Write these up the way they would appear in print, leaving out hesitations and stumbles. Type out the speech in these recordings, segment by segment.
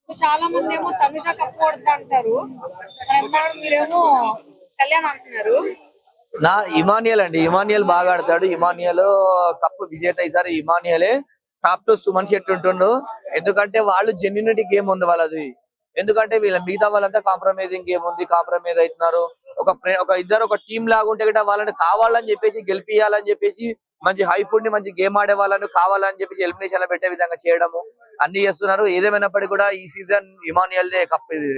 So చాలా మంది ఏమో తనుజ కప్పు కొడతా అంటారు. మరి ఎంతవరకు మీరేమో కళ్యాణ్ అంటున్నారు. నా ఇమానియల్ అండి, ఇమానియల్ బాగా ఆడతాడు. ఇమానియల్ కప్పు విజేత ఈసారి ఇమానియలే. టాప్ 2 సుమన్ శెట్టి ఉంటుండు. ఎందుకంటే వాళ్ళు జెన్యునిటీ గేమ్ ఉంది వాళ్ళది. ఎందుకంటే వీళ్ళ మిగతా వాళ్ళంతా కాంప్రమైజింగ్ గేమ్ ఉంది, కాంప్రమైజ్ అవుతున్నారు. ఒక ఇద్దరు ఒక టీం లాగా ఉంటే గిట్ట వాళ్ళని కావాలని చెప్పేసి గెలిపియాలని చెప్పేసి మంచి హై ఫుడ్ ని మంచి గేమ్ ఆడే వాళ్ళని కావాలని చెప్పేసి ఎలిమినేషన్ పెట్టే విధంగా చేయడము అన్ని చేస్తున్నారు. ఏదేమైనప్పటికీ కూడా ఈ సీజన్ ఇమానియల్ దే కప్ ఇది.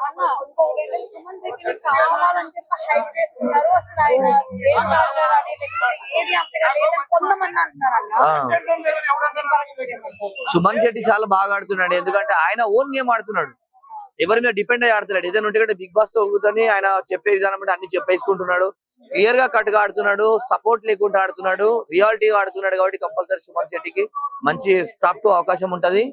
అన్న ఇంకొకటి సుమన్ శెట్టిని కావాలని చెప్పి హైప్ చేస్తున్నారు. అసలు ఆయన ఏం కావాలని లేకపోతే ఏది అంతగా లేదని కొంతమంది అంటున్నారు అన్న. సుమన్ శెట్టి చాలా బాగా ఆడుతున్నాడు. ఎందుకంటే ఆయన ఓన్ గేమ్ ఆడుతున్నాడు, ఎవరి మీద డిపెండ్ అయ్యి ఆడుతున్నాడు. ఏదైనా ఉంటే బిగ్ బాస్ తో ఊగుతని ఆయన చెప్పే విధానం అంటే అన్ని చెప్పేసుకుంటున్నాడు. క్లియర్ గా కట్ గా ఆడుతున్నాడు, సపోర్ట్ లేకుండా ఆడుతున్నాడు, రియాలిటీగా ఆడుతున్నాడు. కాబట్టి కంపల్సరీ సుమన్ శెట్టికి మంచి టాప్ 2 అవకాశం ఉంటది.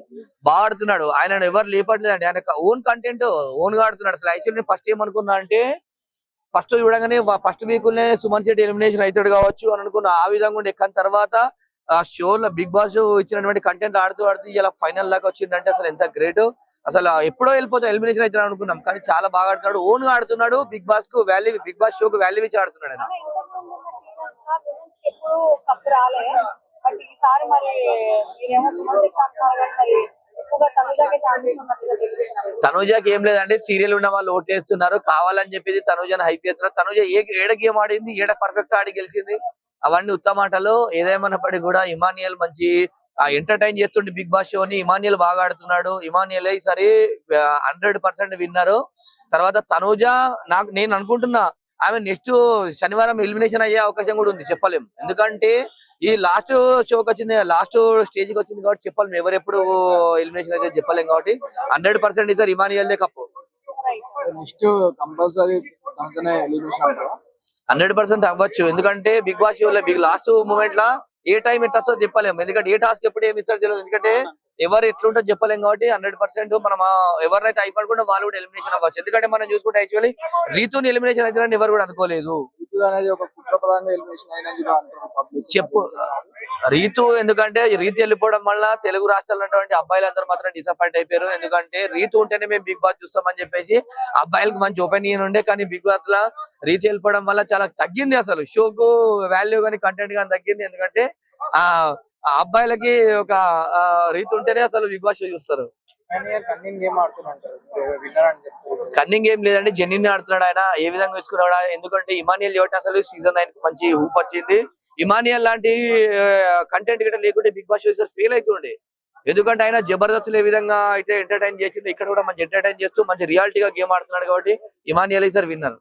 బాగా ఆడుతున్నాడు, ఆయన ఎవరు లేపట్లేదండి. ఆయన ఓన్ కంటెంట్ ఓన్ గా ఆడుతున్నాడు. అసలు యాక్చువల్లీ ఫస్ట్ ఏమనుకున్నా అంటే ఫస్ట్ చూడగానే ఫస్ట్ వీక్ నే సుమన్ శెట్టి ఎలిమినేషన్ అవుతాడు కావచ్చు అని అనుకున్నా. ఆ విధంగా ఉండే కానీ తర్వాత ఆ షోలో బిగ్ బాస్ ఇచ్చినటువంటి కంటెంట్ ఆడుతూ ఆడుతూ ఇలా ఫైనల్ దాకా వచ్చిందంటే అసలు ఎంత గ్రేట్. అసలు ఎప్పుడో వెళ్ళిపోతాం ఎలిమినేషన్ అవుతాడు అనుకున్నాం, కానీ చాలా బాగా ఆడుతున్నాడు, ఓన్ గా ఆడుతున్నాడు. బిగ్ బాస్ కు వాల్యూ, బిగ్ బాస్ షో కు వాల్యూ ఇచ్చి ఆడుతున్నాడు ఆయన. ఇంతకుముందు ఉన్న సీజన్స్ లో విమెన్స్ కి ఎప్పుడు కప్పు రాలే. బట్ ఈసారి మరి మీరేమో సుమన్ శెట్టి అంటున్నారు కదా, మరి ఎక్కువగా తనుజాకే ఛాన్సెస్ ఉన్నట్టుగా తెలుస్తుంది. తనూజకి ఏం లేదంటే సీరియల్ ఉన్న వాళ్ళు ఓటేస్తున్నారు, కావాలని చెప్పేసి తనూజని హైప్ చేస్తున్నారు. తనూజ ఏడ గేమ్ ఆడింది, ఏడ పర్ఫెక్ట్ ఆడి గెలిచింది, అవన్నీ ఉత్తమాటలు. ఏదేమన్నప్పటికీ కూడా ఇమానియల్ మంచి ఎంటర్టైన్ చేస్తుండే బిగ్ బాస్ షోని. ఇమానియల్ బాగా ఆడుతున్నాడు. ఇమానియల్ ఈసారి 100% విన్నర్. తర్వాత తనూజ నేను అనుకుంటున్నా ఆమె నెక్స్ట్ శనివారం ఎలిమినేషన్ అయ్యే అవకాశం కూడా ఉంది, చెప్పలేం. ఎందుకంటే ఈ లాస్ట్ షోకి వచ్చింది, లాస్ట్ స్టేజ్ కి వచ్చింది కాబట్టి చెప్పలేం, ఎవరెప్పుడు ఎలిమినేషన్ అయితే చెప్పలేం. కాబట్టి 100% ఈసారి ఇమానియల్ దే కప్పు. నెక్స్ట్ కంపల్సరీ 100% అవ్వచ్చు. ఎందుకంటే Bigg Boss show last moment లా ఏ టైం ఎట్లా వస్తుందో చెప్పలేము. ఎందుకంటే ఏ టాస్క్ ఎప్పుడు ఏమి ఇస్తారో తెలియదు. ఎందుకంటే ఎవరు ఎట్లుంటో చెప్పలేం. కాబట్టి 100% మనం ఎవరినైతే అయిపడుకుంటే వాళ్ళు కూడా ఎలిమినేషన్ అవ్వచ్చు. ఎందుకంటే మనం చూసుకుంటే యాక్చువల్లీ రీతుని ఎలిమినేషన్ అవుతారని ఎవరు కూడా అనుకోలేదు. అనేది ఒక కుట్రపరంగా ఎలిమినేషన్ అయినది చెప్పు రీతు, ఎందుకంటే రీతు వెళ్ళిపోవడం వల్ల తెలుగు రాష్ట్రాల్లో ఉన్నటువంటి అబ్బాయిలందరూ మాత్రం డిసప్పాయింట్ అయిపోయారు. ఎందుకంటే రీతు ఉంటేనే మేము బిగ్ బాస్ చూస్తామని చెప్పేసి అబ్బాయిలకు మంచి ఒపీనియన్ ఉండే, కానీ బిగ్ బాస్ లా రీతు వెళ్ళిపోవడం వల్ల చాలా తగ్గింది. అసలు షోకు వాల్యూ కానీ కంటెంట్ కానీ తగ్గింది. ఎందుకంటే ఆ అబ్బాయిలకి ఒక రీతి ఉంటేనే అసలు బిగ్ బాస్ షో చూస్తారు. కన్నింగ్ ఏం లేదండి, జెన్యున్ ఆడుతున్నాడు ఆయన. ఏ విధంగా వేసుకున్నాడు, ఎందుకంటే ఇమానియల్ కాబట్టి అసలు సీజన్ 9 కి మంచి ఊపు వచ్చింది. ఇమానియల్ లాంటి కంటెంట్ గిట్ట లేకుంటే బిగ్ బాస్ షో ఫెయిల్ అవుతుండే. ఎందుకంటే ఆయన జబర్దస్త్ ఏ విధంగా అయితే ఎంటర్టైన్ చేసిండు, ఇక్కడ కూడా మంచి ఎంటర్టైన్ చేస్తూ మంచి రియాలిటీగా గేమ్ ఆడుతున్నాడు. కాబట్టి ఇమానియల్ ఈసారి విన్నర్.